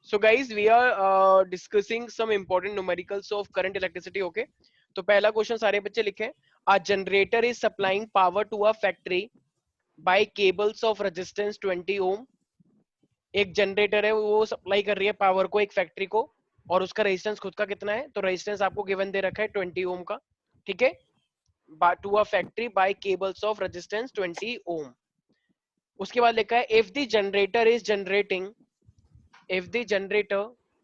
So guys, we are discussing some important numericals of current electricity. Okay, तो पहला question सारे बच्चे लिखें. A generator is supplying power to a factory by cables of resistance 20 ohm. एक generator है, वो supply कर रही है पावर को एक फैक्ट्री को, और उसका रेजिस्टेंस खुद का कितना है, तो रेजिस्टेंस आपको गिवन दे रखा है 20 ओम का. ठीक है, to a factory by cables of resistance 20 ohm. उसके बाद लिखा है if the generator is generating, if the generator.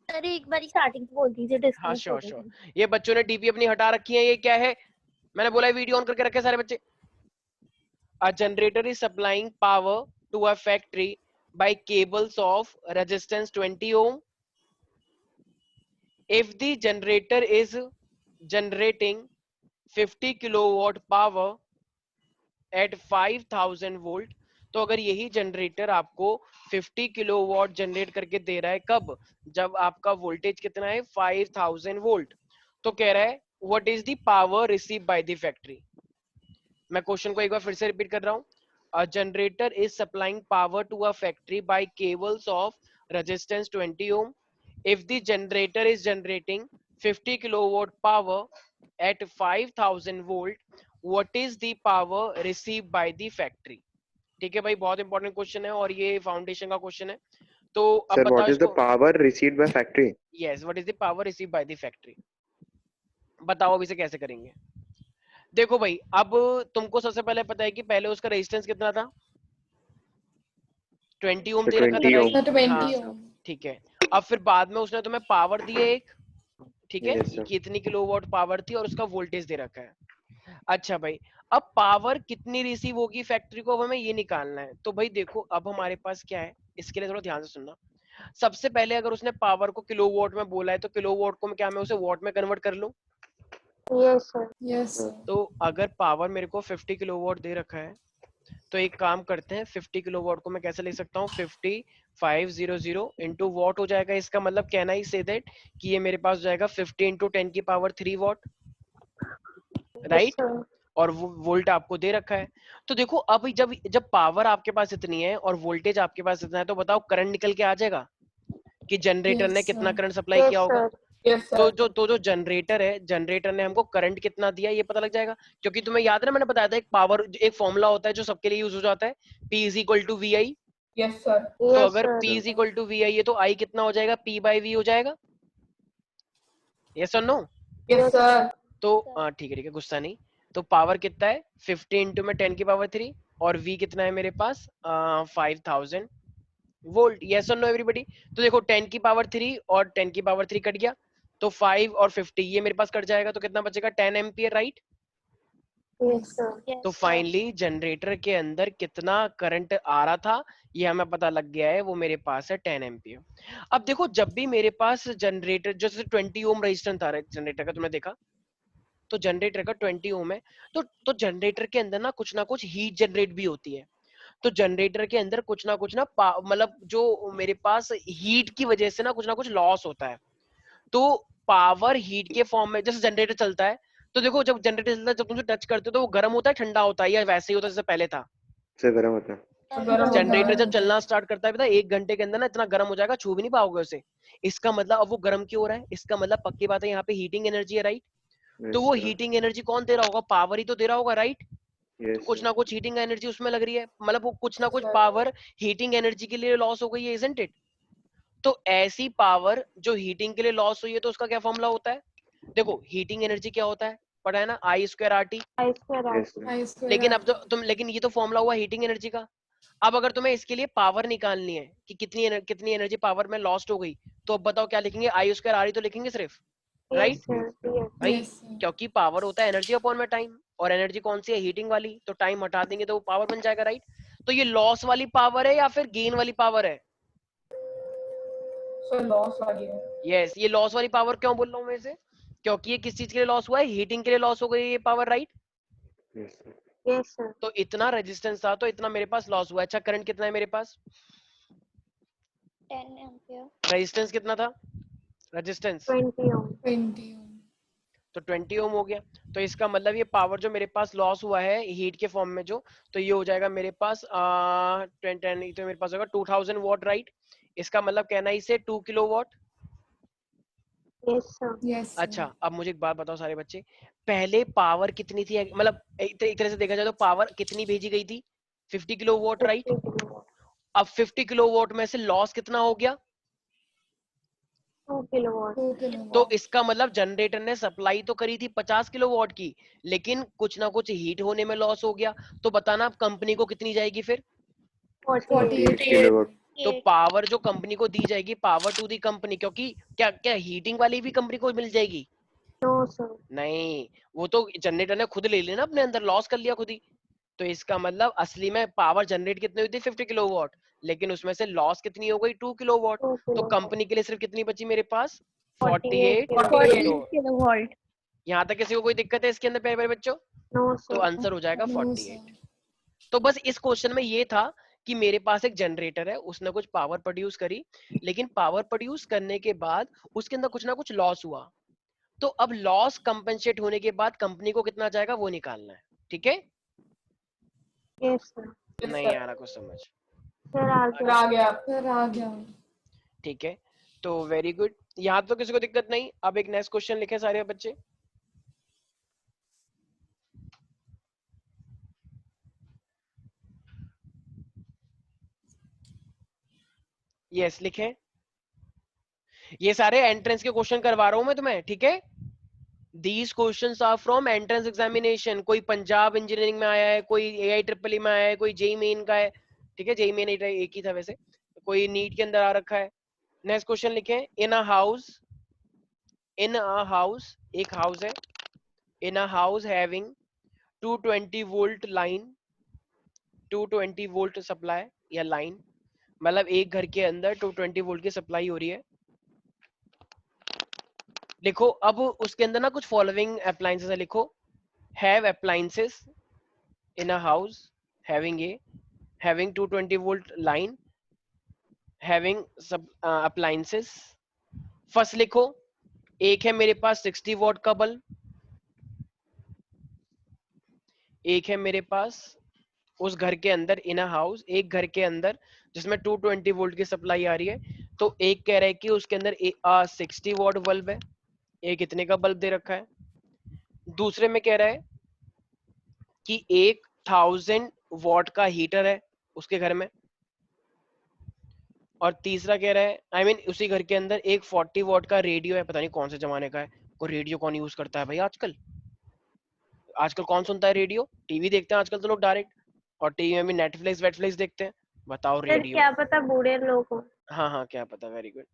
अरे एक बार स्टार्टिंग बोल दीजिए, हाँ डिस्कनेक्ट हो श्योर गई श्योर. थी। ये बच्चों ने डीपी अपनी हटा रखी है, ये क्या है, मैंने बोला वीडियो ऑन करके रखे सारे बच्चे. A generator is supplying power to a factory by cables of resistance 20 ohm. If the generator is generating 50 kilowatt power at 5000 volt, तो अगर यही जनरेटर आपको 50 किलोवाट जनरेट करके दे रहा है, कब, जब आपका वोल्टेज कितना है 5000 वोल्ट, तो कह रहा है what is the power receive by the factory. मैं क्वेश्चन को एक बार फिर से रिपीट कर रहा हूं. A generator is supplying power to a factory by cables of resistance 20 ohm. If the generator is generating 50 kilowatt power at 5000 volt, what is the power received by the factory? ठीक है भाई, बहुत important question है और ये foundation का question है. तो अब Sir, बताओ what is the इसको. power received by factory? Yes, what is the power receive by the factory. बताओ अब इसे कैसे करेंगे. देखो भाई, अब तुमको सबसे पहले पता है कि पहले उसका रेजिस्टेंस कितना था, 20 ओम Sir, दे रखा था 20 राइट. ohm. 20 ओम. ठीक है. अब फिर बाद में उसने तुम्हें पावर दी है एक, ठीक है, Yes, sir. कितनी किलोवाट पावर थी और उसका वोल्टेज दे रखा है. अच्छा भाई, अब पावर कितनी रिसीव होगी फैक्ट्री को, अब हमें ये निकालना है. तो भाई देखो, अब हमारे पास क्या है, इसके लिए थोड़ा ध्यान से सुनना. सबसे पहले अगर उसने पावर को किलोवाट में बोला है, तो किलोवाट को मैं क्या, मैं उसे वॉट में कन्वर्ट कर लूं. Yes sir. Yes sir. तो अगर पावर मेरे को 50 किलोवाट दे रखा है, तो एक काम करते हैं, 50 किलोवाट को मैं कैसे लिख सकता हूँ, 5500 इंटू वॉट हो जाएगा. इसका मतलब कहना ही से दैट कि ये मेरे पास हो जाएगा 50 इंटू 10 की पावर 3 वॉट, राइट. और वो वोल्ट आपको दे रखा है. तो देखो, अब जब जब पावर आपके पास इतनी है और वोल्टेज आपके पास इतना है, तो बताओ करंट निकल के आ जाएगा कि जनरेटर ने Yes, कितना sir. करंट सप्लाई किया होगा. यस तो सर. जो जनरेटर है, जनरेटर ने हमको करंट कितना दिया ये पता लग जाएगा. क्योंकि तुम्हें याद है ना, मैंने बताया था एक पावर, एक फॉर्मूला होता है जो सबके लिए यूज हो जाता है, P is equal to V I. Yes sir. तो अगर P is equal to V I है, तो I कितना हो जाएगा, P बाई वी हो जाएगा. यस और नो. Yes sir. तो ठीक है, गुस्सा नहीं. तो पावर कितना है, 50 इंटू में 10 की पावर 3, और V कितना है मेरे पास 5000 वोल्ट. यस और नो एवरीबॉडी. तो देखो 10 की पावर 3 और 10 की पावर 3 कट गया, तो 5 और 50 ये मेरे पास कट जाएगा, तो कितना बचेगा, 10 एम्पियर, राइट. तो फाइनली जनरेटर के अंदर कितना करंट आ रहा था ये हमें पता लग गया है, वो मेरे पास है 10 एम्पियर. अब देखो, जब भी मेरे पास जनरेटर, जैसे 20 ओम रेजिस्टेंस था जनरेटर का, तुमने देखा, तो जनरेटर का 20 ओम है, तो जनरेटर के अंदर ना कुछ हीट जनरेट भी होती है. तो जनरेटर के अंदर कुछ ना मतलब जो मेरे पास हीट की वजह से ना कुछ लॉस होता है. तो पावर हीट के फॉर्म में, जैसे जनरेटर चलता है, तो देखो जब जनरेटर चलता है, जब तुम उसे टच करते हो तो वो गर्म होता है, ठंडा होता है, या वैसे ही होता है जैसे पहले था. Sir, गर्म होता है. जनरेटर जब चलना स्टार्ट करता है, पता है 1 घंटे के अंदर ना इतना गर्म हो जाएगा, छू भी नहीं पाओगे उसे. इसका मतलब अब वो गर्म क्यों हो रहा है, इसका मतलब पक्की बात है यहाँ पे हीटिंग एनर्जी है, राइट. Yes, तो वो sir. हीटिंग एनर्जी कौन दे रहा होगा, पावर ही तो दे रहा होगा, राइट. Yes, कुछ sir. ना कुछ हीटिंग एनर्जी उसमें लग रही है, मतलब वो कुछ ना कुछ पावर हीटिंग एनर्जी के लिए लॉस हो गई है, इजंट इट. तो ऐसी पावर जो हीटिंग के लिए लॉस हुई है, तो उसका क्या फॉर्मूला होता है. देखो हीटिंग एनर्जी क्या होता है, पता है ना, I square R T. Yes, sir. लेकिन अब तो लेकिन ये तो फॉर्मूला हुआ हीटिंग एनर्जी का. अब अगर तुम्हें इसके लिए पावर निकालनी है कि कितनी एनर्जी पावर में लॉस्ट हो गई, तो अब बताओ क्या लिखेंगे, आई स्क्वायर आर ही तो लिखेंगे सिर्फ, राइट. भाई क्योंकि पावर होता है एनर्जी अपॉन में टाइम, और एनर्जी कौन सी है, हीटिंग वाली, तो टाइम हटा देंगे तो वो पावर बन जाएगा, राइट. तो ये लॉस वाली पावर है या फिर गेन वाली पावर है. सर लॉस वाली है. यस, ये लॉस वाली पावर क्यों बोल रहा हूँ मैं इसे, क्योंकि ये किस चीज के लिए लॉस हुआ है, हीटिंग के लिए लॉस हो गई ये पावर, राइट. Yes, sir. तो इतना रेजिस्टेंस था, तो इतना मेरे पास लॉस हुआ. अच्छा, करंट कितना है मेरे पास, 10 एम्पियर. रेजिस्टेंस कितना था, रेजिस्टेंस 20 ओम. तो 20 ओम हो गया. तो इसका मतलब ये पावर जो मेरे पास लॉस हुआ है हीट के फॉर्म में जो, तो ये हो जाएगा मेरे पास 10 तो मेरे पास होगा 2000 वॉट, राइट. इसका मतलब कहना है इसे 2 kilowatt. Yes, sir. Yes, sir. अच्छा अब मुझे एक बात बताओ सारे बच्चे, पहले पावर कितनी थी, मतलब एक तरह से देखा जाए तो पावर कितनी भेजी गई थी, 50 किलोवाट, राइट। 50 kilowatt. अब 50 किलोवाट में से लॉस कितना हो गया, 2 kilowatt. 2 तो kilowatt. इसका मतलब जनरेटर ने सप्लाई तो करी थी 50 किलोवाट की, लेकिन कुछ ना कुछ हीट होने में लॉस हो गया। तो बताना अब कंपनी को कितनी जाएगी फिर। 48. 48 किलोवाट। तो पावर जो कंपनी को दी जाएगी, पावर टू दी कंपनी, क्योंकि क्या क्या हीटिंग वाली भी कंपनी को मिल जाएगी। No, sir. नहीं, वो तो जनरेटर ने खुद ले लिया ना, अपने अंदर लॉस कर लिया खुद ही। तो इसका मतलब असली में पावर जनरेट कितनी हुई थी 50 किलोवाट, लेकिन उसमें से लॉस कितनी हो गई 2 किलोवाट। 2 तो kilowatt. कंपनी के लिए सिर्फ कितनी बची मेरे पास, 48 48 kilowatt. किलोवाट। यहाँ तक किसी को कोई दिक्कत है इसके अंदर प्यारे प्यारे बच्चों? No, तो sir. आंसर हो जाएगा No, 48। sir. तो बस इस क्वेश्चन में ये था कि मेरे पास एक जनरेटर है, उसने कुछ पावर प्रोड्यूस करी, लेकिन पावर प्रोड्यूस करने के बाद उसके अंदर कुछ ना कुछ लॉस हुआ। तो अब लॉस कंपेंसेट होने के बाद कंपनी को कितना जाएगा वो निकालना है, ठीक है। Yes, sir. Yes, नहीं sir. आ रहा कुछ समझ, Sir, आ Sir, गया. आ गया. Sir, आ गया. ठीक है। तो वेरी गुड, यहाँ तो किसी को दिक्कत नहीं। अब एक नेक्स्ट क्वेश्चन लिखे सारे बच्चे। यस लिखें। ये सारे एंट्रेंस के क्वेश्चन करवा रहा हूं मैं तुम्हें, ठीक है। These questions are from entrance examination. कोई पंजाब इंजीनियरिंग में आया है, कोई एआई ट्रिपल ई में आया है, कोई जेई मेन का है, ठीक है। जेई मेन एक ही था वैसे, कोई नीट के अंदर आ रखा है। नेक्स्ट क्वेश्चन लिखें। In a house, in a house, एक हाउस है, in a house having 220 volt line, 220 volt supply या लाइन, मतलब एक घर के अंदर 220 वोल्ट की सप्लाई हो रही है। लिखो अब उसके अंदर ना कुछ फॉलोइंग अप्लायंसेस है, लिखो। Have appliances in a house having a, having 220 volt line, having सब अप्लायंसेस। फर्स्ट लिखो, एक है मेरे पास 60 वॉट का बल्ब, एक है मेरे पास उस घर के अंदर, इन अ हाउस, एक घर के अंदर जिसमें 220 वोल्ट की सप्लाई आ रही है। तो एक कह रहा है कि उसके अंदर 60 वॉट बल्ब है, एक इतने का बल्ब दे रखा है। दूसरे में कह रहा है कि 1000 वॉट का हीटर है उसके घर में। और तीसरा कह रहा है, आई मीन उसी घर के अंदर एक 40 वॉट का रेडियो है, पता नहीं कौन से जमाने का है, को रेडियो कौन यूज करता है भाई आजकल। आजकल कौन सुनता है रेडियो, टीवी देखते हैं आजकल तो लोग डायरेक्ट, और टीवी में भी नेटफ्लिक्स वेटफ्लिक्स देखते हैं। बताओ सर रेडियो। क्या पता बूढ़े लोग हो. हाँ हाँ क्या पता, वेरी गुड,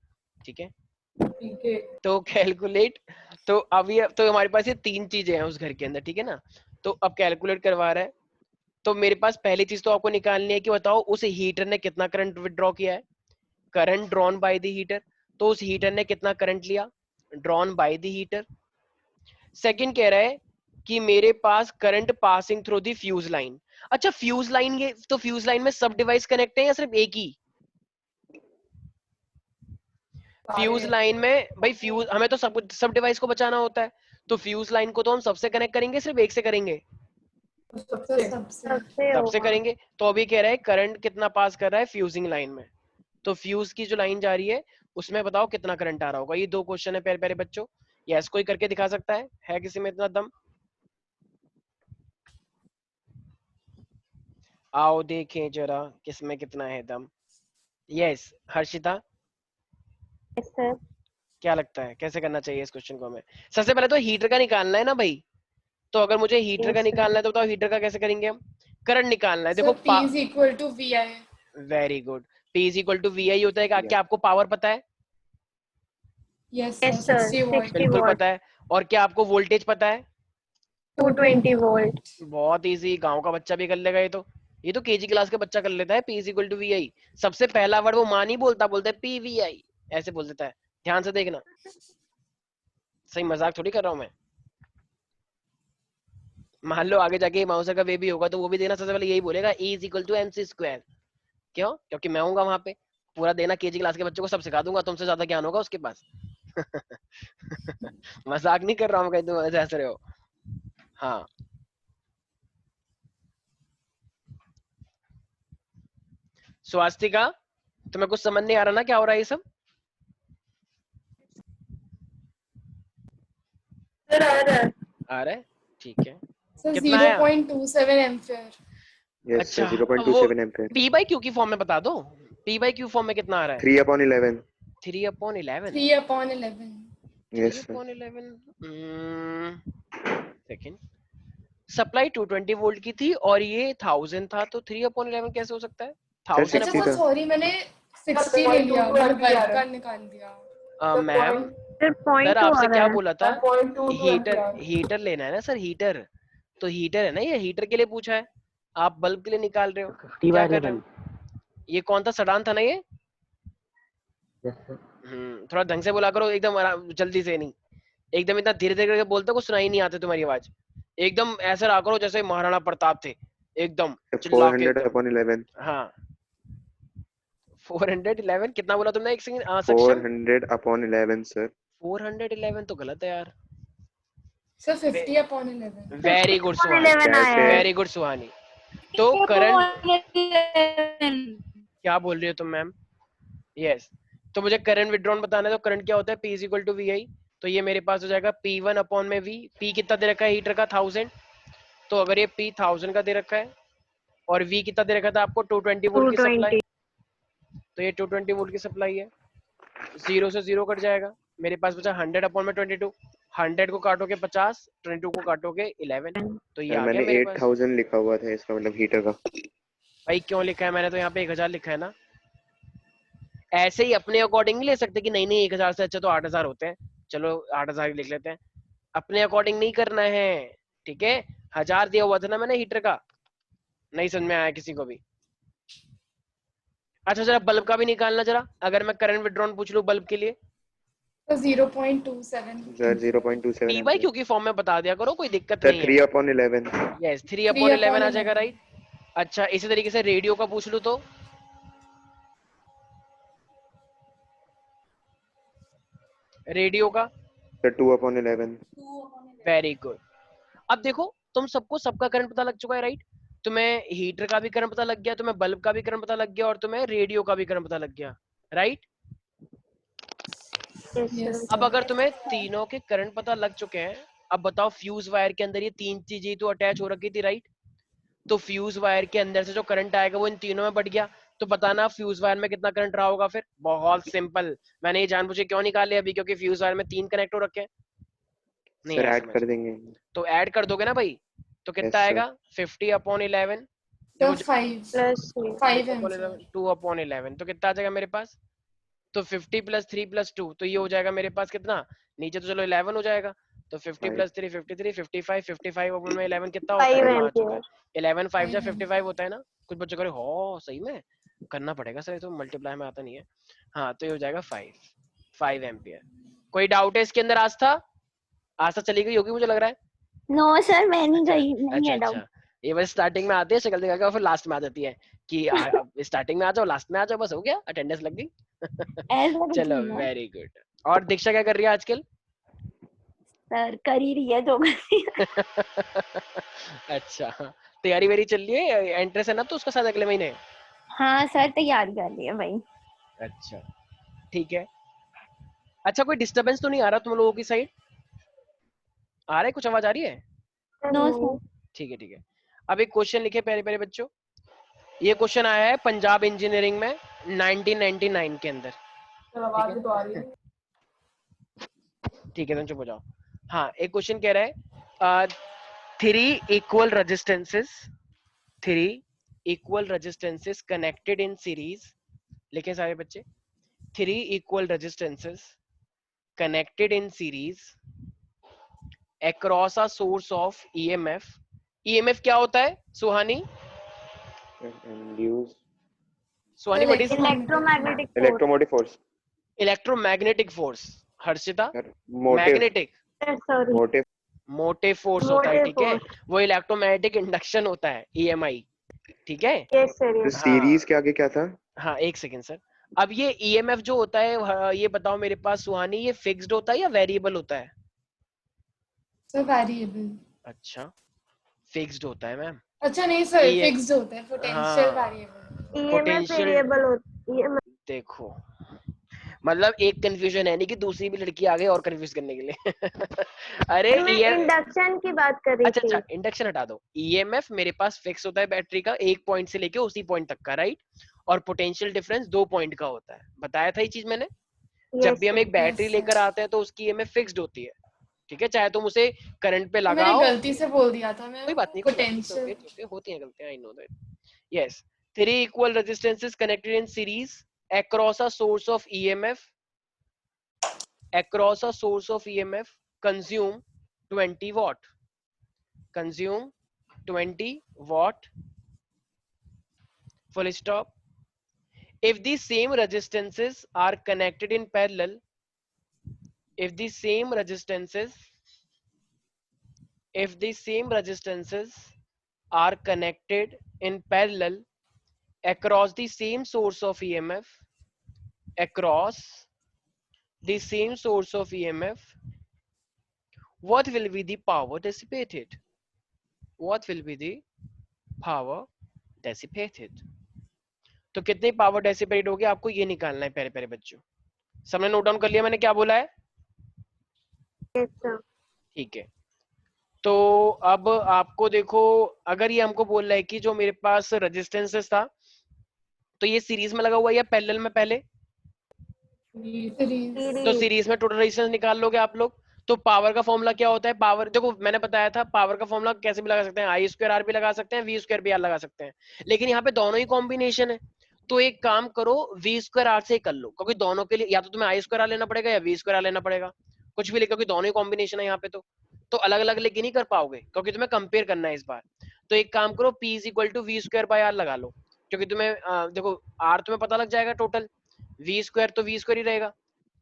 ठीक है। ठीक है. तो कैलकुलेट, तो अभी तो हमारे पास ये तीन चीजें हैं उस घर के अंदर, ठीक है ना। तो अब कैलकुलेट करवा रहा है। तो मेरे पास पहली चीज तो आपको निकालनी है कि बताओ उस हीटर ने कितना करंट विड्रॉ किया है, current drawn by the heater. तो उस हीटर ने कितना करंट लिया, drawn by the heater. Second कह रहा है कि मेरे पास current passing through the fuse line. अच्छा फ्यूज लाइन, ये तो फ्यूज लाइन में सब डिवाइस कनेक्ट है या सिर्फ एक ही। फ्यूज सारे. लाइन में भाई फ्यूज, हमें तो सब डिवाइस को बचाना होता है, तो फ्यूज लाइन को तो हम सबसे कनेक्ट करेंगे, सिर्फ एक से करेंगे, सबसे. सबसे सबसे होगा. करेंगे। तो अभी कह रहा है करंट कितना पास कर रहा है फ्यूजिंग लाइन में, तो फ्यूज की जो लाइन जा रही है उसमें बताओ कितना करंट आ रहा होगा। ये दो क्वेश्चन है प्यारे प्यारे बच्चों, यस कोई करके दिखा सकता है किसी में इतना दम? आओ देखें जरा किसमें कितना है दम। Yes Harshita, Yes, sir. क्या लगता है कैसे करना चाहिए इस क्वेश्चन को हमें? सबसे पहले तो हीटर का निकालना है ना भाई, तो अगर मुझे हीटर का Yes, sir. निकालना है तो बताओ हीटर का कैसे करेंगे हम। करंट निकालना है, देखो sir P is equal to VI. Very good, P is equal to V I होता है। क्या आपको पावर पता है? Yes, Yes, sir. sir. 60 watt. 60 बिल्कुल watt. पता है। और क्या आपको वोल्टेज पता है? 220 volt. बहुत इजी, गांव का बच्चा भी कर लेगा ये तो केजी क्लास का बच्चा कर लेता है। P is equal to V I, सबसे पहला वर्ड वो मान ही बोलता है पी वी आई, ऐसे बोल देता है। ध्यान से देखना, सही मजाक थोड़ी कर रहा हूं मैं। मान लो आगे जाके माउसा का बेबी होगा तो वो भी देना सबसे पहले यही बोलेगा E is equal to M C square. क्यों? क्योंकि मैं हूँगा वहां पे, पूरा देना केजी क्लास के बच्चों को सब सिखा दूंगा, तुमसे ज्यादा ज्ञान होगा उसके पास। मजाक नहीं कर रहा हूँ, कहीं तुम ऐसे हंस रहे हो। हाँ स्वास्तिका, तुम्हें कुछ समझ नहीं आ रहा ना क्या हो रहा है ये सब? सर आ रहा है। आ रहा है, ठीक है। सर कितना आया? 0.27 एम्पियर। यस सर, अच्छा, 0.27 एम्पीयर। पी बाई क्यू की फॉर्म में बता दो, पी बाई क्यू फॉर्म में कितना आ रहा है? 3/11। 3/11। 3/11। Yes sir. 3/11 second. Supply 220 volt की थी और ये 1000 था, तो 3/11 कैसे हो सकता है? सर 1000 अच्छा 60 सर था। सॉरी, मैंने 60 ले लिया, मैंने बल्ब का निकाल दिया। मैम सर सर 0.2 आपसे आ क्या रहा है। बोला था? 0.22 हीटर, एम्पियर। हीटर लेना है ना सर, हीटर। तो हीटर है ना, ये हीटर के लिए पूछा है, आप बल्ब के लिए निकाल रहे हो, क्या कर रहे हो? ये कौन था, सडान था ना ये? थोड़ा ढंग से बोला करो, एकदम जल्दी से नहीं, एकदम इतना धीरे धीरे करके बोलते हो, कुछ सुनाई नहीं आती तुम्हारी आवाज। एकदम ऐसे रहा करो जैसे महाराणा प्रताप थे, एकदम चिल्ला के एकदम। 400/11। हाँ 411 कितना बोला तुमने, एक सेकंड, सेक्शन 400/11 सर। 411 तो गलत है यार। सर 50/11। वेरी गुड सुहानी, 11 आया कैसे? है। वेरी गुड सुहानी। तो करंट, क्या बोल रही हो तुम मैम? यस, तो मुझे करंट विड्रॉन बताना है, तो करंट क्या होता है, P is equal to VI। तो ये मेरे पास हो जाएगा P1 अपॉन में V। P कितना दे रखा है हीटर का, 1000। तो अगर ये P 1000 का दे रखा है और V कितना दे रखा था आपको, 220 वोल्ट की सप्लाई, 220। तो ये 220 वोल्ट की सप्लाई है। 0 से 0 कट जाएगा, मेरे पास बचा 100 अपॉन में 22। 100 को काटोगे 50, 22 को काटोगे 11, तो ये सर आ गया मैंने मेरे पास। 8000 लिखा हुआ था, इसका मतलब हीटर का। भाई क्यों लिखा है मैंने, तो यहाँ पे 1000 लिखा है ना। ऐसे ही अपने अकॉर्डिंग नहीं ले सकते कि नहीं नहीं 1000 से अच्छा तो 8000 होते हैं, चलो 8000 लिख लेते हैं। अपने अकॉर्डिंग नहीं करना है, ठीक है। 1000 दिया हुआ था ना मैंने हीटर का, नहीं समझ में आया किसी को भी? अच्छा जरा बल्ब का भी निकालना जरा, अगर मैं करंट विड्रॉन पूछ लूं बल्ब के लिए। तो 0.27 sir 0.27 P by ampere. Q की फॉर्म में बता दिया करो, कोई दिक्कत सर नहीं है। 3/11। यस 3/11 आ जाएगा, 3/11। राइट। अच्छा इसी तरीके से रेडियो का पूछ लूं तो, रेडियो का। सर 2/11। Very good. अब देखो तुम सबको सबका करंट पता लग चुका है, राइट। तुम्हें हीटर का भी करंट पता लग गया, तुम्हें बल्ब का भी करंट पता लग गया, और तुम्हें रेडियो का भी करंट पता लग गया, राइट। यस अब सर। अगर तुम्हें तीनों के करंट पता लग चुके हैं, अब बताओ फ्यूज वायर के अंदर ये तीन चीजें तो अटैच हो रखी थी, राइट। तो फ्यूज वायर के अंदर से जो करंट आएगा वो इन तीनों में बढ़ गया, तो बताना फ्यूज वायर में कितना करंट रहा होगा फिर। बहुत सिंपल, मैंने ये जानबूझ के क्यों निकाले अभी, क्योंकि फ्यूज वायर में 3 कनेक्ट हो रखे हैं, नहीं सर आया ऐड समझ। कर देंगे। तो ऐड कर दोगे ना भाई, तो कितना यस सर। आएगा, 50/11। सर देखो 5 प्लस 5 एम्पियर। 2/11 तो कितना आ जाएगा मेरे पास, तो 50 + 3 + 2, तो ये हो जाएगा मेरे पास कितना, नीचे तो चलो 11 हो जाएगा, तो 50 + 3 53, 55, 55 अपन में 11 कितना होता है, 5 यहाँ आ चुका एम्पियर। है। 11 5 जा 5 55 एम्पियर। होता है ना। कुछ बच्चों करे हो सही में करना पड़ेगा सर, ये तो मल्टीप्लाई में आता नहीं है। हाँ तो ये हो जाएगा 5 एम्पियर। कोई डाउट है इसके अंदर? आस्था चली गई होगी मुझे लग रहा है। नो सर मैं नहीं अच्छा गई, नहीं अच्छा है डाउट। अच्छा, ये बस स्टार्टिंग में आती है शक्ल दिखा के और फिर लास्ट में आ जाती है कि अब स्टार्टिंग में आ जाओ लास्ट में आ जाओ, बस हो गया, अटेंडेंस लग गई। ऐसा कुछ चलो नहीं है वेरी गुड। और दीक्षा क्या कर रही है आजकल? सर, कर ही रही है जो कर रही है। अच्छा तैयारी वेरी चल रही है, एंट्रेंस है ना तो उसका साथ अगले महीने। हाँ सर तैयारी कर रही है भाई। अच्छा ठीक है। अच्छा कोई डिस्टरबेंस तो नहीं आ रहा तुम लोगों की साइड? आ रहा है, कुछ आवाज आ रही है? No sir. ठीक है ठीक है। अब एक क्वेश्चन लिखे प्यारे प्यारे बच्चों, ये क्वेश्चन आया है पंजाब इंजीनियरिंग में 1999 के अंदर, सर आवाज तो आ रही है। ठीक है तुम चुप हो जाओ। हाँ एक क्वेश्चन कह रहा है 3 equal resistances, 3 equal resistances connected in series, लिखे सारे बच्चे, 3 equal resistances connected in series across a source of EMF। EMF क्या होता है Suhani? Induce Suhani what is electromagnetic force. Electromotive force. Electromagnetic force. Harshita? Sir motive. Magnetic, sorry, motive. Motive force होता है, motive ठीक है। फोर्स। वो इलेक्ट्रोमैग्नेटिक इंडक्शन होता है, EMI, ठीक है। यस सर तो यस। सीरीज हाँ के आगे क्या था? हाँ एक सेकेंड सर। अब ये EMF जो होता है ये बताओ मेरे पास सुहानी, ये फिक्स्ड होता है या वेरिएबल होता है? Sir variable. अच्छा फिक्स्ड होता है मैम। अच्छा नहीं सर, ये फिक्स्ड होता है, पोटेंशियल हाँ वेरिएबल। ईएमएफ पोटेंशियल, वेरिएबल होती है। देखो मतलब एक कंफ्यूजन है नहीं कि दूसरी भी लड़की आ गई और कंफ्यूज करने के लिए अरे मैं इंडक्शन की बात कर रही अच्छा थी। अच्छा इंडक्शन हटा दो। ईएमएफ मेरे पास फिक्स होता है बैटरी का एक पॉइंट से लेके उसी पॉइंट तक का, राइट? और पोटेंशियल डिफरेंस 2 पॉइंट का होता है, बताया था ये चीज मैंने। जब भी हम एक बैटरी Yes, लेकर sir. आते हैं तो उसकी ईएमएफ फिक्स्ड होती है, ठीक है? चाहे तुम उसे करंट पे मैंने लगाओ, गलती से बोल दिया था मैं कोई बात नहीं, कोई बात नहीं, पोटेंशियल। ओके होती हैं गलतियां, I know that. Yes, 3 equal resistances connected in series across a source of EMF, across a source of EMF consume 20 watt, consume 20 watt, full stop. If the same resistances are connected in parallel, if the same resistances are connected in parallel across the same source of EMF, across the same source of EMF, what will be the power dissipated? What will be the power dissipated? तो कितनी power dissipate होगी आपको ये निकालना है प्यारे प्यारे बच्चों। सबने नोट डाउन कर लिया मैंने क्या बोला है? ठीक है, तो अब आपको देखो, अगर ये हमको बोल रहा है कि जो मेरे पास रेजिस्टेंसेस था तो ये सीरीज में लगा हुआ है या पैरेलल में? पहले तो सीरीज में टोटल रेजिस्टेंस निकाल लोगे आप लोग। तो पावर का फॉर्मूला क्या होता है? पावर देखो मैंने बताया था, पावर का फॉर्मूला कैसे भी लगा सकते हैं, आई स्क्वायर आर भी लगा सकते हैं, वी स्क्वायर भी आर लगा सकते हैं, लेकिन यहाँ पे दोनों ही कॉम्बिनेशन है। तो एक काम करो, वी स्क्वायर आर से कर लो, क्योंकि दोनों के लिए या तो तुम्हें आई स्क्वायर आर लेना पड़ेगा या वी स्क्वायर आर लेना पड़ेगा, कुछ भी ले, क्योंकि दोनों ही कॉम्बिनेशन है यहाँ पे। तो अलग अलग लेके नहीं कर पाओगे क्योंकि तुम्हें कंपेयर करना है इस बार। तो एक काम करो, P is equal to V square by R लगा लो, क्योंकि तुम्हें देखो आर तुम्हें पता लग जाएगा टोटल, वी स्क्वायर तो वी स्क्वायर ही रहेगा।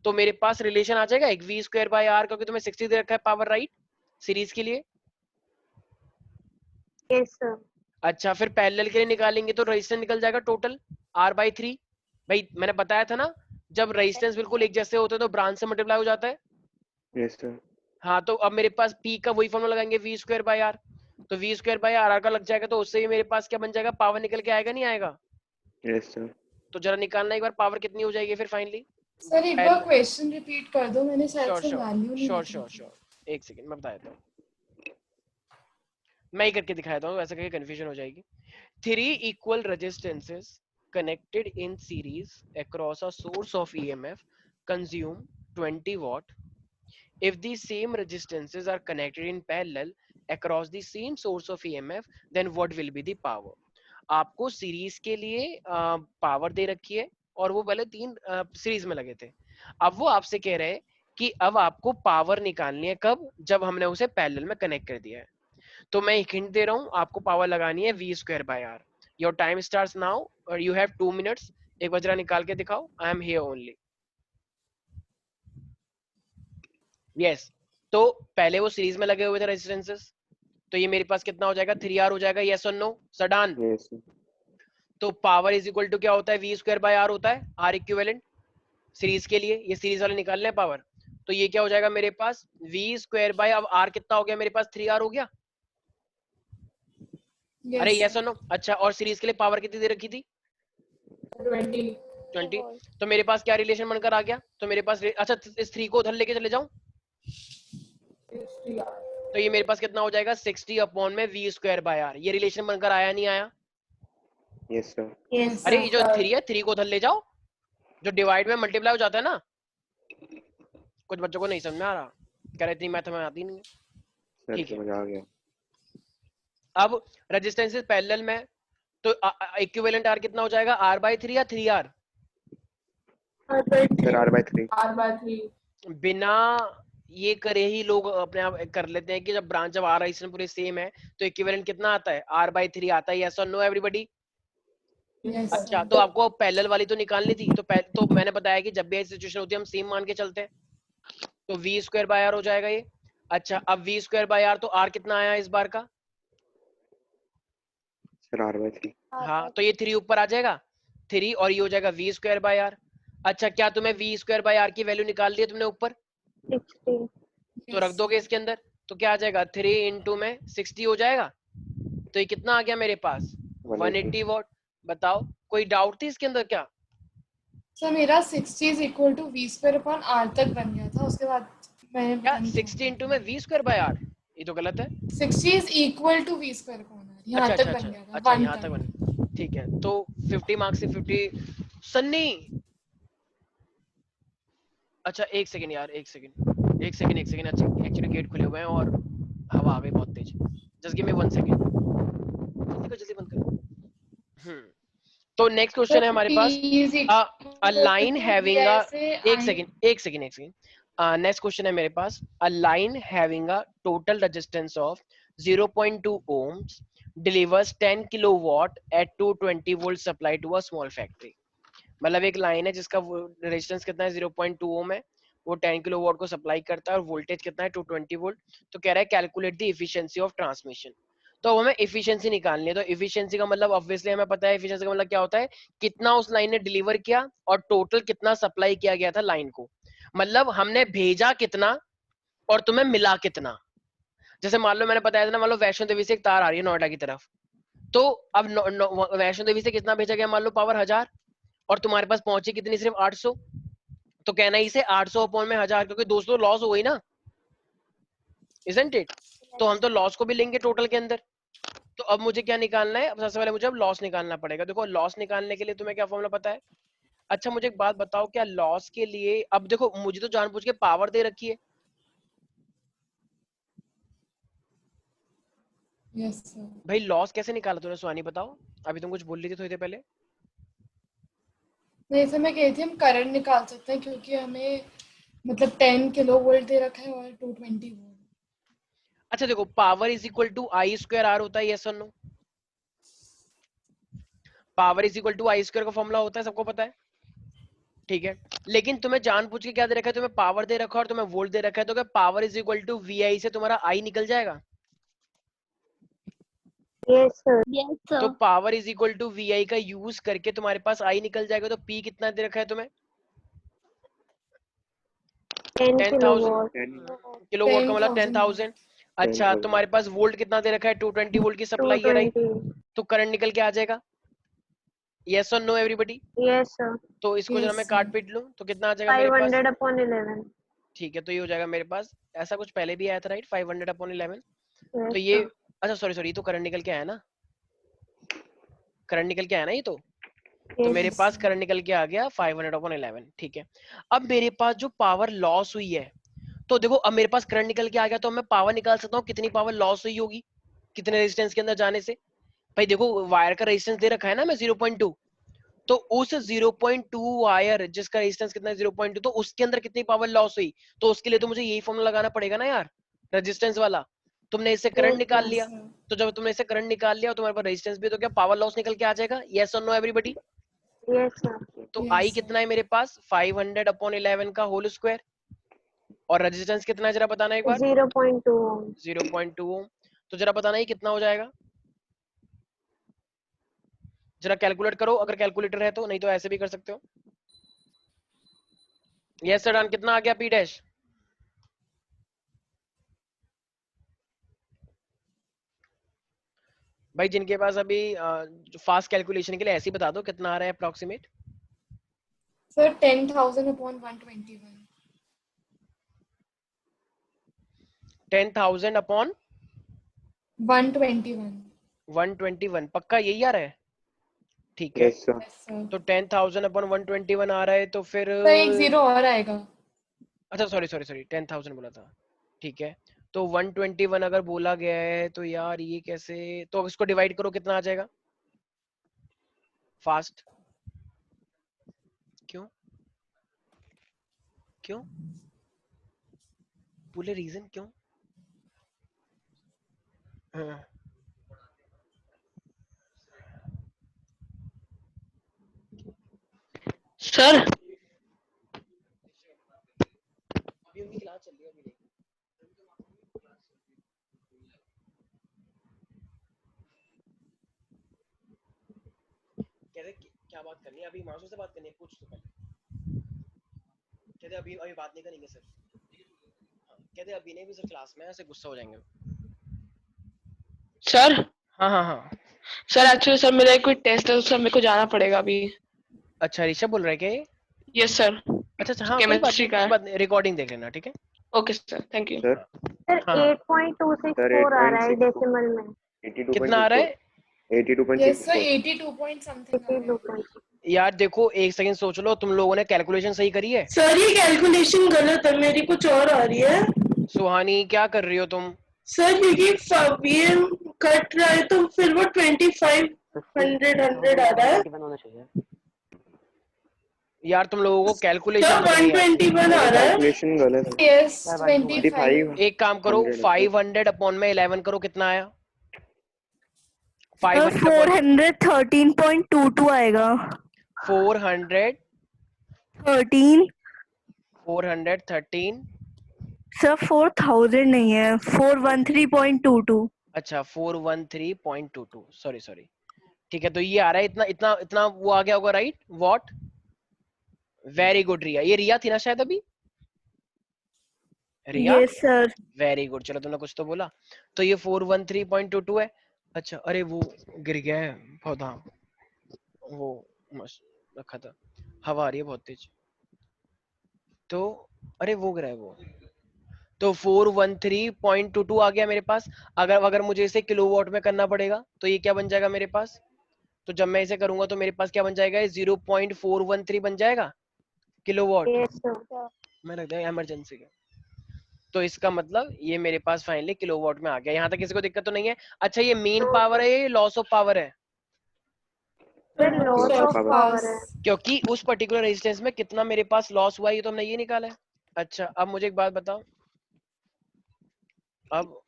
तो मेरे पास रिलेशन आ जाएगा एक वी स्क्वायर बाय आर, क्योंकि तुम्हें 60 दे रखा है पावर, राइट, सीरीज के लिए। Yes sir. अच्छा, फिर पैरेलल के लिए निकालेंगे तो रेजिस्टेंस निकल जाएगा टोटल R/3। भाई मैंने बताया था ना, जब रेजिस्टेंस बिल्कुल एक जैसे होते हैं तो ब्रांच से मल्टीप्लाई हो जाता है। Yes sir. हाँ, तो अब मेरे पास P का वही फॉर्मूला लगाएंगे, वी स्क्वायर बाय आर। तो वी स्क्वायर बाय आर का लग जाएगा, तो उससे ही मेरे पास क्या बन जाएगा, पावर निकल के आएगा नहीं आएगा? Yes sir. तो जरा निकालना एक बार पावर कितनी हो जाएगी फिर फाइनली। सर एक बार क्वेश्चन रिपीट कर दो, मैंने शायद श्योर से श्योर वैल्यू नहीं श्योर लिखी श्योर थी। श्योर, एक सेकंड मैं बता देता हूँ, मैं ही करके दिखाता हूँ, ऐसा करके कंफ्यूजन हो जाएगी। 3 equal resistances connected in series across a source of EMF consume 20 watt. If the same resistances are connected in parallel across the same source of EMF, then what will be the power? आपको series के लिए power दे रखी है और वो पहले 3 series में लगे थे। अब वो आपसे कह रहे हैं कि अब आपको पावर निकालनी है, कब? जब हमने उसे पैरेलल में कनेक्ट कर दिया है। तो मैं एक हिंट दे रहा हूं, आपको पावर लगानी है V square by R. Your time starts now और यू हैव 2 मिनट्स। एक बजरा निकाल के दिखाओ, I am here only. Yes, तो पहले वो सीरीज में लगे हुए थे रेजिस्टेंसेस, तो ये मेरे पास कितना हो जाएगा, 3R हो जाएगा, यस और नो सडान। Yes sir. तो पावर इज इक्वल टू क्या होता है, वी स्क्वायर बाय आर होता है, आर इक्विवेलेंट सीरीज के लिए, ये सीरीज वाले निकाल लें पावर। तो ये क्या हो जाएगा मेरे पास, वी स्क्वायर बाय, अब आर कितना हो गया मेरे पास, 3R हो गया। अरे Yes, यस sir. और नो, अच्छा, और सीरीज के लिए पावर कितनी दे रखी थी, 20। तो मेरे पास क्या रिलेशन बनकर आ गया, तो मेरे पास अच्छा इस 3 को उधर लेके चले जाऊं, तो ये मेरे पास कितना हो जाएगा, 60 अपॉन में वी स्क्वायर बाय आर। ये रिलेशन बनकर आया नहीं आया? Yes sir. यस अरे ये जो 3 है, 3 को उधर ले जाओ, जो डिवाइड में मल्टीप्लाई हो जाता है ना। कुछ बच्चों को नहीं समझ में आ रहा, कह रहे इतनी मैथ में आती नहीं है। सर ठीक है, समझ आ गया। अब रेजिस्टेंसेस पैरेलल में, तो इक्विवेलेंट आर कितना हो जाएगा, R/3 या 3R? Sir R/3। बिना ये करे ही लोग अपने आप कर लेते हैं कि जब ब्रांच जब आर रेजिस्टेंस पूरे सेम है तो इक्विवेलेंट कितना आता है, R/3 आता है, यस और नो एवरीबॉडी? Yes, अच्छा, sir. तो आपको पैरेलल वाली तो निकालनी थी, तो मैंने बताया कि जब भी ऐसी सिचुएशन होती है हम सेम मान के चलते हैं, तो वी स्क्वायर बाय आर हो जाएगा ये। अच्छा, अब वी स्क्वायर बाय आर, तो आर कितना आया इस बार का, सर R/3। हाँ, तो ये 3 ऊपर आ जाएगा, 3 और ये हो जाएगा वी स्क्वायर बाय आर। अच्छा, क्या तुम्हें वी स्क्वायर बाय आर की वैल्यू निकाल दी है तुमने ऊपर, 60। तो रख दोगे इसके अंदर, तो क्या आ जाएगा, 3 इंटू में 60 हो जाएगा। तो ये कितना आ गया मेरे पास, 180 वॉट। बताओ, कोई डाउट थी इसके अंदर क्या? सर मेरा 60 is equal to v square upon r तक बन गया था, उसके बाद मैंने क्या पता नहीं 60 इंटू में v स्क्वायर बाय r? ये तो गलत है। 60 is equal to v square upon r, यहाँ अच्छा तक अच्छा बन अच्छा गया था, अच्छा, 1 यहाँ तक तक। बन, ठीक है। तो 50 मार्क्स से 50 सन्नी। अच्छा एक सेकंड यार, एक सेकंड एक सेकंड एक सेकंड। अच्छा एक्चुअली गेट खुले हुए हैं और हवा आ गई बहुत तेज। जस्ट गिव मी 1 सेकंड, जल्दी कर, जल्दी बंद कर। तो नेक्स्ट क्वेश्चन है हमारे पास, P is a equal line to having vi a, से एक सेकंड एक सेकंड एक सेकंड। नेक्स्ट क्वेश्चन है मेरे पास, a line having a total resistance of 0.2 ohms delivers 10 kilowatt at 220 volt supply to a small factory। मतलब एक line है जिसका रेजिस्टेंस कितना है, 0.2 ओम है, वो 10 किलोवाट को सप्लाई करता है और वोल्टेज कितना है, 220 वोल्ट। तो कह रहा है calculate the efficiency of transmission. तो हमें एफिशिएंसी निकालनी है। तो एफिशिएंसी का मतलब ऑब्वियसली हमें पता है, एफिशिएंसी का मतलब क्या होता है, कितना उस लाइन ने डिलीवर किया और टोटल कितना सप्लाई किया गया था लाइन को। मतलब हमने भेजा कितना और तुम्हें मिला कितना। जैसे मान लो मैंने बताया था ना, मान लो वैष्णो देवी से एक तार आ रही है नोएडा की तरफ, तो अब वैष्णो देवी से कितना भेजा गया, मान लो पावर 1000, और तुम्हारे पास पहुंची कितनी, सिर्फ 800। तो कहना इसे 800 अपॉन में 1000, क्योंकि 200 लॉस हो गई ना, इजंट इट? तो हम तो लॉस को भी लेंगे टोटल के अंदर। तो अब मुझे क्या निकालना है, अब सबसे पहले मुझे अब लॉस निकालना पड़ेगा। देखो लॉस निकालने के लिए तुम्हें क्या फॉर्मूला पता है? अच्छा मुझे एक बात बताओ, क्या लॉस के लिए, अब देखो मुझे तो जानबूझ के पावर दे रखी है, yes sir। भाई लॉस कैसे निकाला तूने सुहानी, बताओ। अभी तुम कुछ बोल रही थी थोड़ी देर पहले। नहीं सर, मैं कही थी हम करंट निकाल सकते हैं क्योंकि हमें मतलब 10 किलो वोल्ट दे रखा है और 220 वोल्ट। अच्छा देखो, power is equal to I square R होता है, यस और no? Power is equal to I square का फॉर्मूला होता है, सबको पता है, ठीक है। लेकिन तुम्हें जानबूझ के क्या दे रखा है, तुम्हें पावर दे रखा है और तुम्हें वोल्ट दे रखा है, तो क्या power is equal to V I से तुम्हारा आई निकल जाएगा? यस सर, यस तो sir. Power is equal to V I का यूज करके तुम्हारे पास आई निकल जाएगा। तो पी कितना दे रखा है तुम्हें? 10 10,000 किलोवाट। किलोवाट का मतलब 10,000 10,000। अच्छा 10,000। तुम्हारे पास वोल्ट कितना दे रखा है, 220 वोल्ट की सप्लाई है, राइट? 220। तो करंट निकल के आ जाएगा, यस और नो एवरीबॉडी? Yes sir. तो इसको जरा yes मैं sir। काट पीट लूं तो कितना आ जाएगा मेरे पास? 500 अपॉन 11। ठीक है, तो ये हो जाएगा मेरे पास, ऐसा कुछ पहले भी आया था राइट, 500 अपॉन 11। तो यस ये, सर। अच्छा सॉरी सॉरी, ये तो करंट निकल के आया ना, करंट निकल के आया ना ये तो यस। मेरे yes पास sir। करंट निकल के आ गया 500 अपॉन 11, ठीक है। अब मेरे पास जो पावर लॉस हुई है, तो देखो अब मेरे पास करंट निकल के आ गया, तो मैं पावर निकाल सकता हूँ कितनी पावर लॉस हुई होगी कितने रेजिस्टेंस के अंदर जाने से। भाई देखो वायर का रेजिस्टेंस दे रखा है ना मैं 0.2, तो उस 0.2 वायर जिसका रेजिस्टेंस कितना है 0.2, तो उसके अंदर कितनी पावर लॉस हुई, तो उसके लिए तो मुझे यही फॉर्मूला लगाना पड़ेगा ना यार, रेजिस्टेंस वाला। तुमने इससे करंट निकाल yes लिया, sir। तो जब तुमने इससे करंट निकाल लिया और तुम्हारे पास रेजिस्टेंस भी, तो क्या पावर लॉस निकल के आ जाएगा, यस और नो एवरीबॉडी? Yes sir. तो आई yes sir। कितना है मेरे पास, 500 अपॉन 11 का होल स्क्वायर, और रेजिस्टेंस कितना है जरा बताना एक बार, 0.2 ओम। 0.2 ओम। तो जरा बताना ये कितना हो जाएगा, जरा कैलकुलेट करो अगर कैलकुलेटर है तो, नहीं तो ऐसे भी कर सकते हो। यस सर डन, कितना आ गया पी डैश? भाई जिनके पास अभी फास्ट कैलकुलेशन के लिए ऐसे ही बता दो कितना आ रहा है अप्रोक्सीमेट। Sir 10,000 upon 121। 10,000 अपॉन 121। 121, पक्का यही आ रहा है? ठीक है, Yes, sir. yes sir। तो 10,000 अपॉन 121 आ रहा है, तो फिर सर एक जीरो और आएगा। अच्छा सॉरी सॉरी सॉरी, 10,000 बोला था, ठीक है। तो 121 अगर बोला गया है तो यार ये कैसे, तो इसको डिवाइड करो कितना आ जाएगा फास्ट। क्यों क्यों, बोले रीजन क्यों? हाँ। सर अभी उनकी क्लास चल रही है, अभी नहीं। कहते क्या बात करनी है, अभी मासू से बात करनी है, पूछ तो पहले। कहते अभी अभी बात नहीं करेंगे सर, हाँ, कहते अभी नहीं, भी सर क्लास में ऐसे गुस्सा हो जाएंगे। सर हाँ हाँ हाँ। सर एक्चुअली सर मेरा कोई टेस्ट है, तो सर मेरे को जाना पड़ेगा अभी। अच्छा ऋषभ बोल रहा है क्या ये? यस सर, अच्छा अच्छा, हाँ कोई बात केमिस्ट्री का है। नहीं, रिकॉर्डिंग देख लेना, ठीक है। Okay sir, thank you. Sir sir हाँ 8.264 आ रहा है 8.64 डेसिमल में। कितना आ रहा है? 82.64 यस सर 82 पॉइंट समथिंग आ रहा है। 82. यार देखो एक सेकंड सोच लो, तुम लोगों ने कैलकुलेशन सही करी है? सर ये कैलकुलेशन गलत है, मेरी कुछ और आ रही है। सुहानी क्या कर रही हो तुम? सर क्योंकि ये कट रहा है तो फिर वो 2500 आ रहा है। यार तुम लोगों को सर कैलकुलेशन समझ नहीं आती। 121 आ रहा है। कैलकुलेशन गलत है। यस 25 25 एक काम करो, 100 500 अपॉन में 11 करो, कितना आया? सर 500 अपॉन 413.22 आएगा। 400 13 413। सर 4000 नहीं है, 413.22। अच्छा 413.22, सॉरी सॉरी, ठीक है। तो ये आ रहा है इतना इतना इतना, वो आ गया होगा, राइट? व्हाट, वेरी गुड रिया। ये रिया थी ना शायद अभी? रिया, यस सर। वेरी गुड, चलो तुमने कुछ तो बोला। तो ये 413.22 है। अच्छा, अरे वो गिर गया है पौधा, वो मस्त रखा था, हवा आ रही है बहुत तेज, तो अरे वो गिरा है वो। तो 413.22 आ गया मेरे पास। अगर मुझे इसे किलोवाट में करना पड़ेगा तो ये क्या बन जाएगा मेरे पास? तो जब मैं इसे करूंगा तो मेरे पास क्या बन जाएगा? 0.413 बन जाएगा किलोवाट। Yes sir. मैं रख दिया इमरजेंसी के। तो इसका मतलब ये मेरे पास फाइनली किलोवाट में आ गया। यहाँ तक किसी को दिक्कत तो नहीं है? अच्छा, ये मेन पावर है, ये लॉस ऑफ पावर है? Sir Loss loss of of power. power है. क्योंकि उस पर्टिकुलर रेजिस्टेंस में कितना मेरे पास लॉस हुआ, ये तो हमने ये निकाला है। अच्छा, अब मुझे एक बात बताओ, अब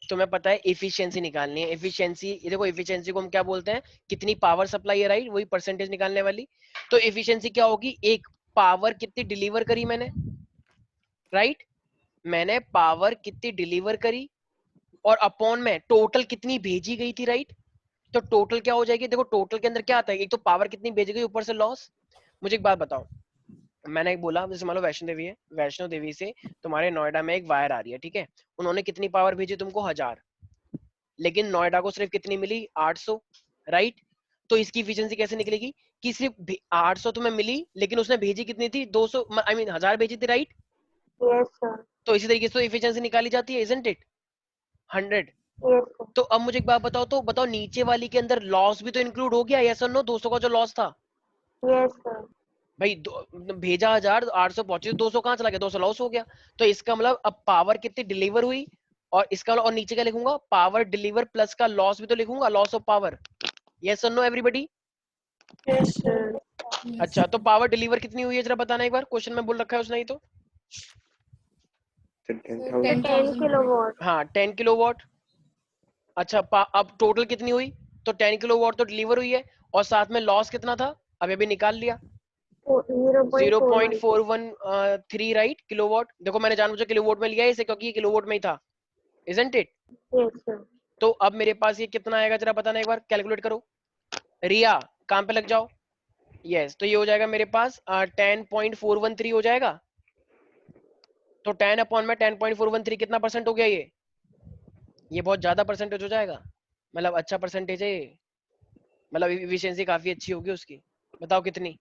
तुम्हें पता है एफिशिएंसी निकालनी है। एफिशिएंसी, ये देखो, एफिशिएंसी को हम क्या बोलते हैं? कितनी पावर सप्लाई है, राइट? वही परसेंटेज निकालने वाली। तो एफिशिएंसी क्या होगी? एक, पावर कितनी डिलीवर करी मैंने, राइट? मैंने पावर कितनी डिलीवर करी, और अपॉन में टोटल कितनी भेजी गई थी, राइट? तो टोटल क्या हो जाएगी? देखो टोटल के अंदर क्या आता है, एक तो पावर कितनी भेजी गई, ऊपर से लॉस। मुझे एक बात बताओ, मैंने एक बोला जैसे मान लो वैष्णो देवी है, वैष्णो देवी से तुम्हारे नोएडा में एक वायर आ रही है, ठीक है? उन्होंने कितनी पावर भेजी तुमको? 1000, लेकिन नोएडा को सिर्फ कितनी मिली? 800, राइट? तो इसकी एफिशिएंसी कैसे निकलेगी कि सिर्फ 800 तुम्हें मिली, लेकिन उसने भेजी कितनी थी? 200, आई मीन 1000 भेजी थी, राइट? Yes sir. तो इसी तरीके से तो एफिशिएंसी निकाली जाती है, इजंट इट? 100। Yes sir. तो अब मुझे एक बात बताओ, तो बताओ नीचे वाली के अंदर लॉस भी तो इंक्लूड हो गया, यस और नो? 200 का जो लॉस था Yes sir. भाई, भेजा 1000, 800 पहुंचे, 200 कहाँ चला गया? 200 लॉस हो गया। तो इसका मतलब अब पावर कितनी डिलीवर हुई, और इसका और नीचे क्या लिखूंगा? पावर डिलीवर प्लस का लॉस भी तो लिखूंगा, लॉस ऑफ पावर। यस और नो एवरीबॉडी? Yes sir. अच्छा, तो पावर डिलीवर कितनी हुई है जरा बताना एक बार, क्वेश्चन में बोल रखा है उसने ही तो। Sir, 10 10,000. kilowatt. हाँ 10 किलोवाट। अच्छा, अब टोटल कितनी हुई? तो 10 किलोवाट तो डिलीवर हुई है, और साथ में लॉस कितना था अभी अभी निकाल लिया, 0.413. 0.413, राइट? किलोवाट। देखो मैंने जानबूझकर किलोवाट में लिया है इसे, क्योंकि ये किलोवाट में ही था, इजंट इट? Yes sir. तो अब मेरे पास ये कितना आएगा जरा बताना एक बार, कैलकुलेट करो। रिया काम पे लग जाओ। यस, तो ये हो जाएगा मेरे पास 10.413 हो जाएगा। तो 10 अपॉन में 10.413 कितना परसेंट हो गया? ये बहुत ज्यादा परसेंटेज हो जाएगा, मतलब अच्छा परसेंटेज है ये, मतलब एफिशिएंसी काफी अच्छी होगी उसकी। बताओ कितनी?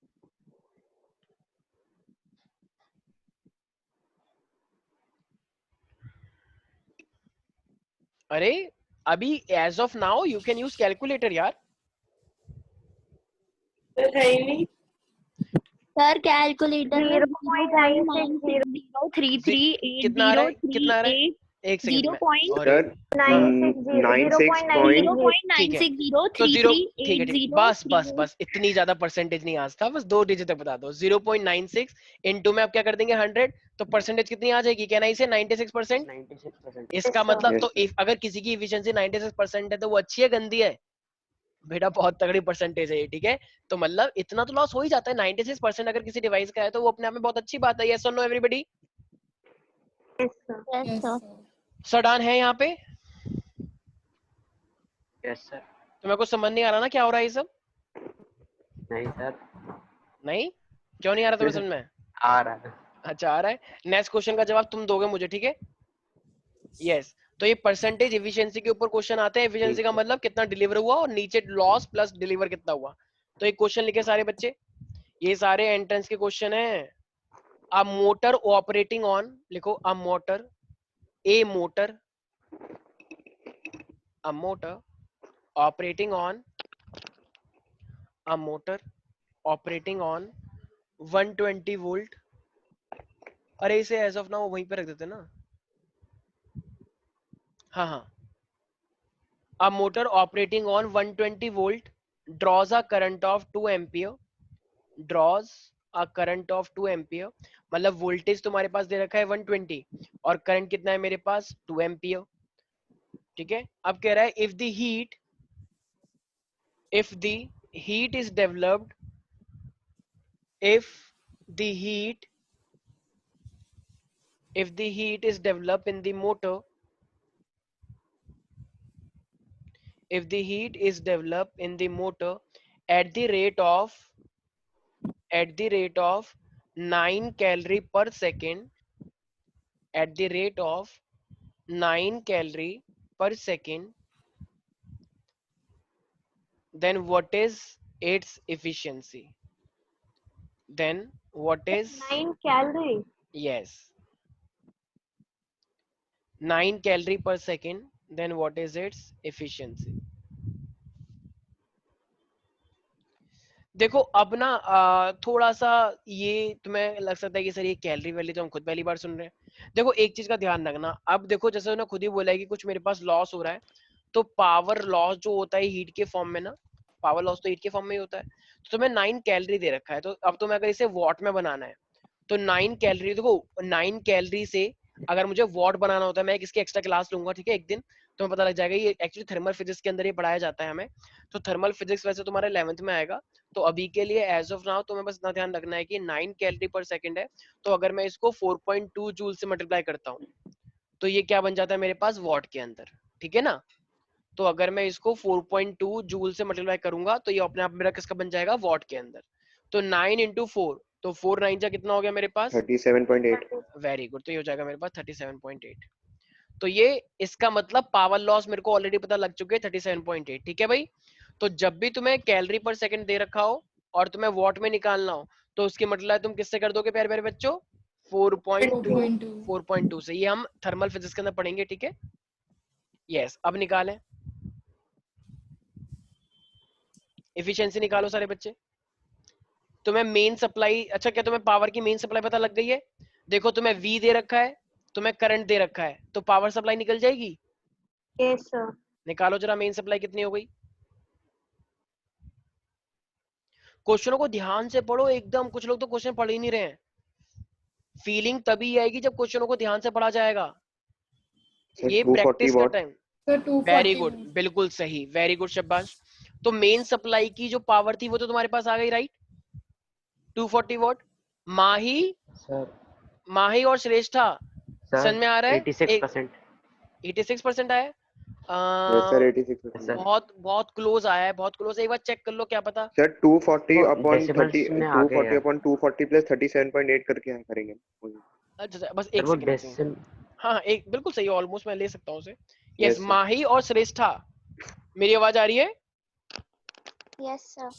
अरे अभी as of now you can use calculator यार। सर है ही नहीं। सर कैलकुलेटर में 0.96033803 कितना आ रहा है? कितना आ रहा है? एक सेकंड में, और Sir, 96.9. 0.96033803। बस इतनी ज्यादा परसेंटेज नहीं आज था, बस 2 डिजिट तक बता दो। 0.96 इनटू में आप क्या कर देंगे 100, तो परसेंटेज कितनी आ जाएगी? कहना इसे 96%। 96%। इसका मतलब Yes, तो sir. अगर किसी की एफिशिएंसी 96% है तो वो अच्छी है गंदी है? बेटा बहुत तगड़ी परसेंटेज है ये, ठीक है? तो मतलब इतना तो लॉस हो ही जाता है। 96% अगर किसी डिवाइस का है तो वो अपने आप में बहुत अच्छी बात है। यस और no everybody? Yes sir. Yes sir. सडान है यहाँ पे? Yes sir. तुम्हें कुछ समझ नहीं आ रहा ना क्या हो रहा है ये सब? नहीं सर। नहीं? क्यों नहीं आ रहा तुम्हें समझ में? आ रहा है। अच्छा आ रहा है। नेक्स्ट क्वेश्चन का जवाब तुम दोगे मुझे, ठीक है? यस। तो ये परसेंटेज एफिशिएंसी के ऊपर क्वेश्चन आते हैं। एफिशिएंसी का मतलब कितना डिलीवर हुआ, और नीचे लॉस प्लस डिलीवर कितना हुआ। तो एक क्वेश्चन लिखे सारे बच्चे, ये सारे एंट्रेंस के क्वेश्चन है। अ मोटर ऑपरेटिंग ऑन, लिखो a motor, A motor, a motor operating on, a motor operating on 120 volt. अरे इसे एज ऑफ नाउ वहीं पे रख देते ना। हाँ हाँ, a motor operating on 120 volt draws a current of 2 ampere, draws a current of 2 ampere, मतलब वोल्टेज तुम्हारे पास दे रखा है 120 और करंट कितना है मेरे पास 2 एम्पियर। ठीक है, अब कह रहा है if the heat is developed, if the heat is developed in the motor, if the heat is developed in the motor at the rate of 9 calorie per second, at the rate of 9 calorie per second, then what is its efficiency? Then what is 9 calorie. yes, 9 calorie per second, then what is its efficiency? देखो अब ना थोड़ा सा ये तुम्हें लग सकता है कि सर ये कैलोरी वैल्यू तो हम खुद पहली बार सुन रहे हैं। देखो एक चीज का ध्यान रखना, अब देखो जैसे उन्होंने खुद ही बोला है कि कुछ मेरे पास लॉस हो रहा है, तो पावर लॉस जो होता है हीट के फॉर्म में ना, पावर लॉस तो हीट के फॉर्म में ही होता है। तो तुम्हें 9 कैलोरी दे रखा है, तो अब तुम्हें अगर इसे वॉट में बनाना है तो 9 कैलोरी, देखो 9 कैलोरी से अगर मुझे वॉट बनाना होता है, मैं एक इसकी एक्स्ट्रा क्लास लूंगा, ठीक है, एक दिन तो पता लग जाएगा। ये एक्चुअली थर्मल फिजिक्स के अंदर ये पढ़ाया जाता है हमें, तो थर्मल फिजिक्स वैसे तुम्हारे 11th में आएगा। तो अभी के लिए एज ऑफ नाउ तुम्हें बस इतना ध्यान रखना है कि 9 कैलोरी पर सेकंड है, तो अगर मैं इसको 4.2 जूल से मल्टीप्लाई करता हूँ तो ये क्या बन जाता है मेरे पास वॉट के अंदर, ठीक है ना। तो अगर मैं इसको 4.2 जूल से मल्टीप्लाई करूंगा तो ये अपने आप मेरा किसका बन जाएगा वॉट के अंदर। तो 9 इंटू 4, तो 4 9 जा कितना हो गया मेरे पास 37.8। वेरी गुड, तो ये हो जाएगा मेरे पास 37.8। तो ये इसका मतलब पावर लॉस मेरे को ऑलरेडी पता लग चुके 37.8, ठीक है भाई। तो जब भी तुम्हें कैलोरी पर सेकंड दे रखा हो और तुम्हें वॉट में निकालना हो तो उसकी मतलब तुम किससे कर दोगे प्यारे प्यारे बच्चों 4.2, 4.2 4.2 से। ये हम थर्मल फिजिक्स के अंदर पढ़ेंगे, ठीक है। यस, अब निकालें एफिशिएंसी, निकालो सारे बच्चे। तुम्हें मेन सप्लाई, अच्छा क्या तुम्हें पावर की मेन सप्लाई पता लग गई है? देखो तुम्हें V दे रखा है, तुम्हें करंट दे रखा है, तो पावर सप्लाई निकल जाएगी। Yes sir. निकालो जरा मेन सप्लाई कितनी हो गई। क्वेश्चनों को ध्यान से पढ़ो एकदम, कुछ लोग तो क्वेश्चन पढ़ ही नहीं रहे हैं। फीलिंग तभी आएगी जब क्वेश्चनों को ध्यान से पढ़ा जाएगा, ये 240 प्रैक्टिस का what. Time. Sir very 240 good, बिल्कुल सही, वेरी गुड, शाबाश। तो मेन सप्लाई की जो पावर थी वो तो तुम्हारे पास आ गई, राइट, 240 वॉट। माही सर माही और श्रेष्ठा समझ में आ रहा है? 86%। 86% आया। Yes sir 86%। सर बहुत बहुत क्लोज आया है, बहुत क्लोज। एक बार चेक कर लो क्या पता। सर 240 वो अपॉन डेसिमल्स 30, में आ गए 240 यार। अपॉन 240 प्लस 37.8 करके क्या करेंगे? अच्छा बस सर एक वो सेकंड, डेसिमल। हाँ एक बिल्कुल सही, ऑलमोस्ट मैं ले सकता हूँ उसे। Yes, Yes, sir. माही और श्रेष्ठा, मेरी आवाज आ रही है? Yes sir.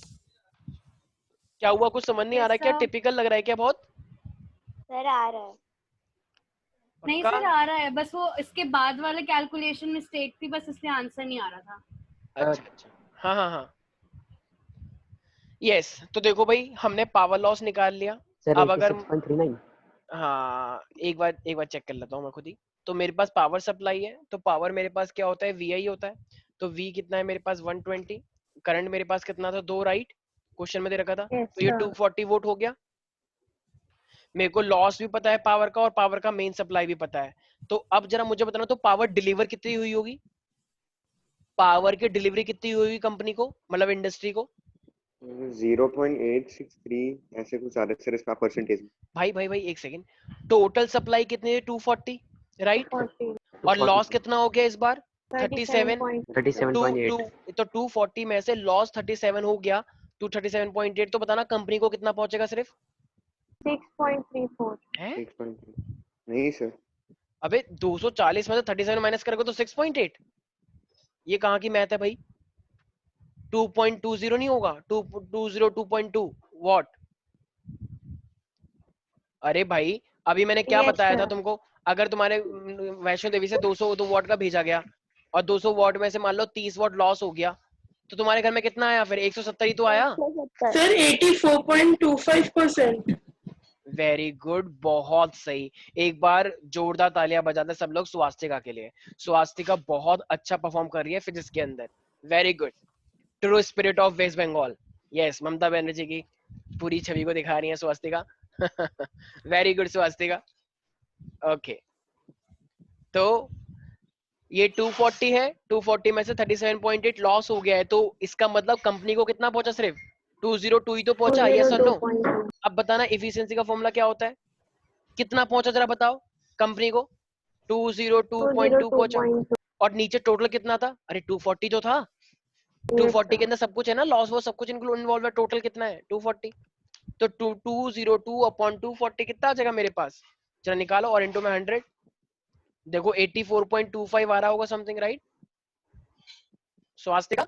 क्या हुआ, कुछ समझ नहीं आ Yes, रहा है क्या? sir. टिपिकल लग रहा है क्या बहुत? सर आ रहा है। नहीं पक्का? सर आ रहा है, बस वो इसके बाद वाले कैलकुलेशन मिस्टेक थी, बस इसलिए आंसर नहीं आ रहा था। अच्छा अच्छा, हाँ हाँ हाँ, यस। तो देखो भाई हमने पावर लॉस निकाल लिया। सर अब अगर 86.39। हाँ एक बार चेक कर लेता हूँ मैं खुद ही। तो मेरे पास पावर सप्लाई है, तो पावर मेरे पास क्या होता है VI होता है। तो V कितना है मेरे पास 120, करंट मेरे पास कितना था 2, राइट, क्वेश्चन में दे रखा था। Yes तो ये sir. 240 वोल्ट हो गया। मेरे को लॉस भी पता है पावर का और पावर का मेन सप्लाई भी पता है। तो अब जरा मुझे बताना, तो पावर डिलीवर कितनी हुई होगी, पावर की डिलीवरी कितनी हुई होगी कंपनी को, मतलब इंडस्ट्री को? 0.863 ऐसे कुछ आ रहा है सर इसका परसेंटेज में। भाई एक सेकंड, टोटल सप्लाई कितनी है 240, राइट, 40. और लॉस कितना हो गया इस बार 37। 37.8। तो 240 में से लॉस 37 हो गया, 237.8। तो बताना कंपनी को कितना पहुंचेगा सिर्फ 6.34. है? 6.3 नहीं सर। अबे 240 में से 37 माइनस करोगे तो 6.8। ये कहाँ की मैथ है भाई? 2.20 नहीं होगा, 2.2 वॉट। अरे भाई अभी मैंने क्या Yes, बताया था sir. तुमको, अगर तुम्हारे वैष्णो देवी से 200 वॉट का भेजा गया और 200 वॉट में से मान लो 30 वॉट लॉस हो गया, तो तुम्हारे घर में कितना आया फिर? 170 ही तो आया। 170. सर 84.25%। वेरी गुड, बहुत सही। एक बार जोरदार तालियां बजाते सब लोग स्वास्तिका के लिए। स्वास्तिका बहुत अच्छा परफॉर्म कर रही है फिजिक्स के अंदर। Very good, true spirit of West Bengal. Yes, Mamata Banerjee की पूरी छवि को दिखा रही है Swastika. Very good Swastika. Okay, तो ये 240 है, 240 में से 37.8 लॉस हो गया है, तो इसका मतलब कंपनी को कितना पहुंचा? सिर्फ 202 ही तो पहुंचा। यस और नो? 202.2. अब बताना इफिशिएंसी का फॉर्मूला क्या होता है, कितना पहुंचा जरा बताओ कंपनी को? 202.2 पहुंचा। 202.2. और नीचे टोटल कितना था? अरे 240 जो था, Yes, 240 के sir. अंदर सब कुछ है ना, लॉस वो सब कुछ इन्वॉल्व है। टोटल कितना है? 240। तो 202 अपॉन 240 कितना आ जाएगा मेरे पास? जरा निकालो, और इनटू में 100। देखो 84.25 आ रहा होगा समथिंग, राइट स्वास्तिका?